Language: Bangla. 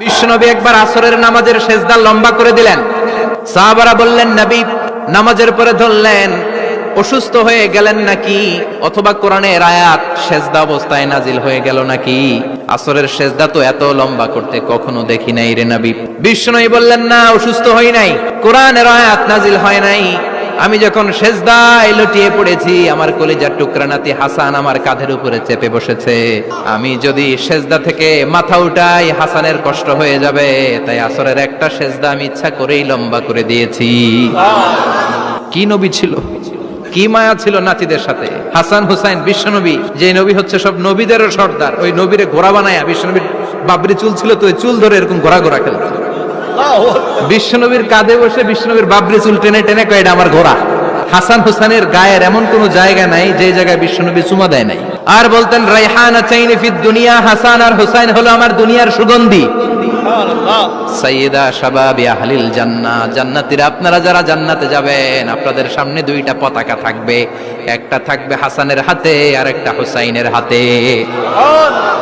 বিশ্বনবী একবার আসরের নামাজের সেজদা লম্বা করে দিলেন। সাহাবারা বললেন, নবী নামাজের পরে ধরলেন অসুস্থ হয়ে গেলেন নাকি, অথবা কোরআনের আয়াত সেজদা অবস্থায় নাজিল হয়ে গেল নাকি? আসরের সেজদা তো এত লম্বা করতে কখনো দেখি নাই রে নবী। বিশ্বনবী বললেন, না, অসুস্থ হই নাই, কোরআনের আয়াত নাজিল হয় নাই। আমি যখন সেজদায় লুটিয়ে পড়েছি, আমার কলিজার টুকরা নাতি হাসান আমার কাঁধের উপরে চেপে বসেছে। আমি যদি সেজদা থেকে মাথা উঠাই হাসানের কষ্ট হয়ে যাবে, তাই আসরের একটা সেজদা আমি ইচ্ছা করেই লম্বা করে দিয়েছি। কি নবী ছিল, কি মায়া ছিল নাতিদের সাথে। হাসান হুসাইন বিশ্বনবী, যে নবী হচ্ছে সব নবীদেরও সর্দার, ওই নবীরে ঘোড়া বানায়া, বিশ্বনবীর বাবরি চুল ছিল তো, ওই চুল ধরে এরকম ঘোড়া ঘোড়া খেলত। বিশ্বনবীর কাঁধে বসে বিশ্বনবীর বাবরি চুল টেনে টেনে কয়, এটা আমার ঘোড়া। হাসান হুসাইনের গায়ের এমন কোন জায়গা নাই যে জায়গায় বিশ্বনবী চুমা দেয় নাই। আর বলতেন, রাইহানা চাইনি ফিদ দুনিয়া, হাসান আর হুসাইন হলো আমার দুনিয়ার সুগন্ধি। সাইয়্যিদা শাবাবি আহলিল জান্নাহ, জান্নাতীরা আপনারা যারা জান্নাতে যাবেন, আপনাদের সামনে দুইটা পতাকা থাকবে, একটা থাকবে হাসানের হাতে আর একটা হুসাইনের হাতে।